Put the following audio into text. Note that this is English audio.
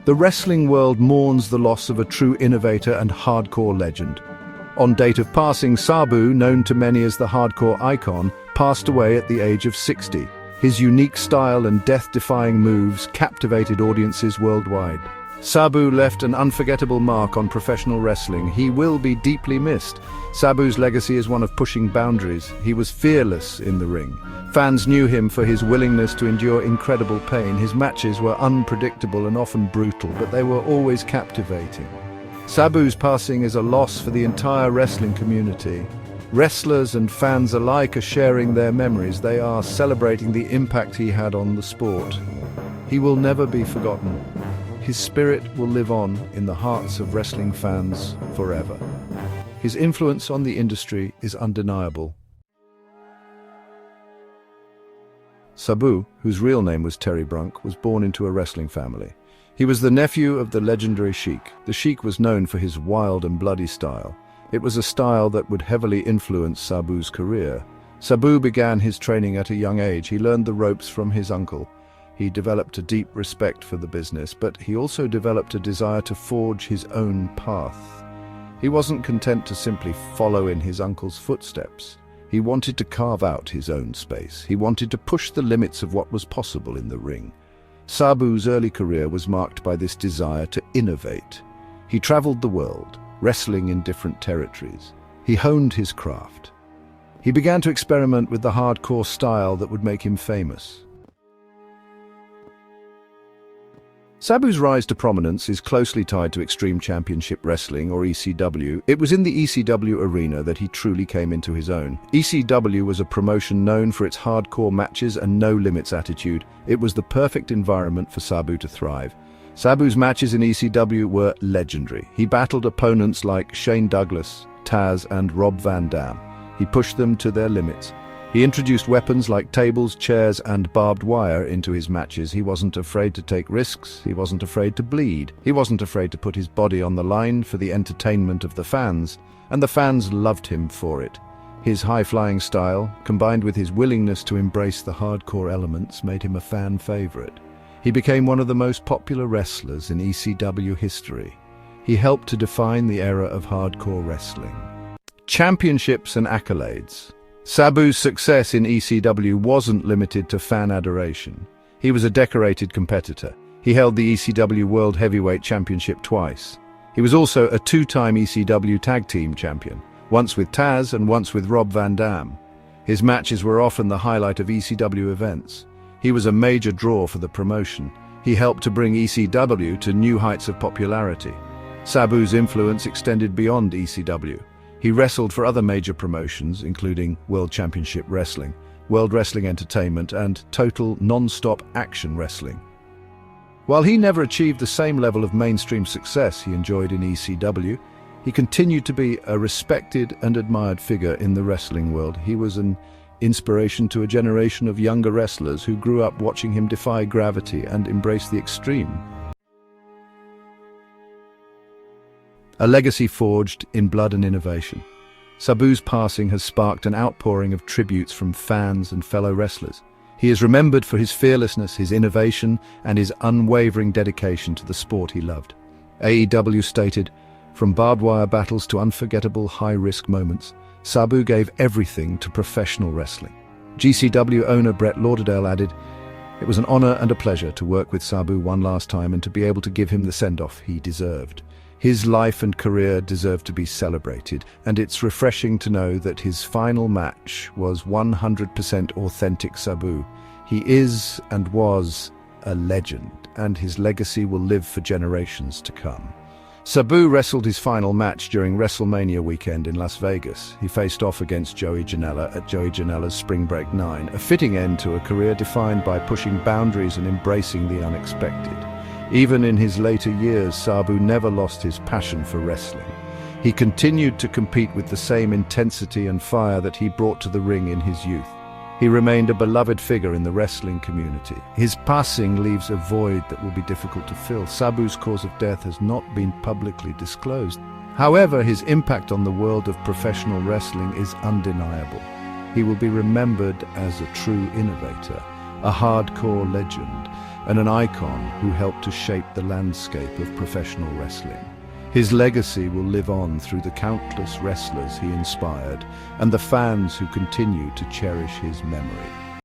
The wrestling world mourns the loss of a true innovator and hardcore legend. On date of passing, Sabu, known to many as the hardcore icon, passed away at the age of 60. His unique style and death-defying moves captivated audiences worldwide. Sabu left an unforgettable mark on professional wrestling. He will be deeply missed. Sabu's legacy is one of pushing boundaries. He was fearless in the ring. Fans knew him for his willingness to endure incredible pain. His matches were unpredictable and often brutal, but they were always captivating. Sabu's passing is a loss for the entire wrestling community. Wrestlers and fans alike are sharing their memories. They are celebrating the impact he had on the sport. He will never be forgotten. His spirit will live on in the hearts of wrestling fans forever. His influence on the industry is undeniable. Sabu, whose real name was Terry Brunk, was born into a wrestling family. He was the nephew of the legendary Sheik. The Sheik was known for his wild and bloody style. It was a style that would heavily influence Sabu's career. Sabu began his training at a young age. He learned the ropes from his uncle. He developed a deep respect for the business, but he also developed a desire to forge his own path. He wasn't content to simply follow in his uncle's footsteps. He wanted to carve out his own space. He wanted to push the limits of what was possible in the ring. Sabu's early career was marked by this desire to innovate. He traveled the world, wrestling in different territories. He honed his craft. He began to experiment with the hardcore style that would make him famous. Sabu's rise to prominence is closely tied to Extreme Championship Wrestling, or ECW. It was in the ECW arena that he truly came into his own. ECW was a promotion known for its hardcore matches and no-limits attitude. It was the perfect environment for Sabu to thrive. Sabu's matches in ECW were legendary. He battled opponents like Shane Douglas, Taz, and Rob Van Dam. He pushed them to their limits. He introduced weapons like tables, chairs, and barbed wire into his matches. He wasn't afraid to take risks. He wasn't afraid to bleed. He wasn't afraid to put his body on the line for the entertainment of the fans, and the fans loved him for it. His high-flying style, combined with his willingness to embrace the hardcore elements, made him a fan favorite. He became one of the most popular wrestlers in ECW history. He helped to define the era of hardcore wrestling. Championships and accolades. Sabu's success in ECW wasn't limited to fan adoration. He was a decorated competitor. He held the ECW World Heavyweight Championship twice. He was also a two-time ECW Tag Team Champion, once with Taz and once with Rob Van Dam. His matches were often the highlight of ECW events. He was a major draw for the promotion. He helped to bring ECW to new heights of popularity. Sabu's influence extended beyond ECW. He wrestled for other major promotions, including World Championship Wrestling, World Wrestling Entertainment, and Total Non-Stop Action Wrestling. While he never achieved the same level of mainstream success he enjoyed in ECW, he continued to be a respected and admired figure in the wrestling world. He was an inspiration to a generation of younger wrestlers who grew up watching him defy gravity and embrace the extreme. A legacy forged in blood and innovation. Sabu's passing has sparked an outpouring of tributes from fans and fellow wrestlers. He is remembered for his fearlessness, his innovation, and his unwavering dedication to the sport he loved. AEW stated, "From barbed wire battles to unforgettable high-risk moments, Sabu gave everything to professional wrestling." GCW owner Brett Lauderdale added, "It was an honor and a pleasure to work with Sabu one last time and to be able to give him the send-off he deserved. His life and career deserve to be celebrated, and it's refreshing to know that his final match was 100% authentic Sabu. He is and was a legend, and his legacy will live for generations to come." Sabu wrestled his final match during WrestleMania weekend in Las Vegas. He faced off against Joey Janela at Joey Janela's Spring Break 9, a fitting end to a career defined by pushing boundaries and embracing the unexpected. Even in his later years, Sabu never lost his passion for wrestling. He continued to compete with the same intensity and fire that he brought to the ring in his youth. He remained a beloved figure in the wrestling community. His passing leaves a void that will be difficult to fill. Sabu's cause of death has not been publicly disclosed. However, his impact on the world of professional wrestling is undeniable. He will be remembered as a true innovator, a hardcore legend, and an icon who helped to shape the landscape of professional wrestling. His legacy will live on through the countless wrestlers he inspired and the fans who continue to cherish his memory.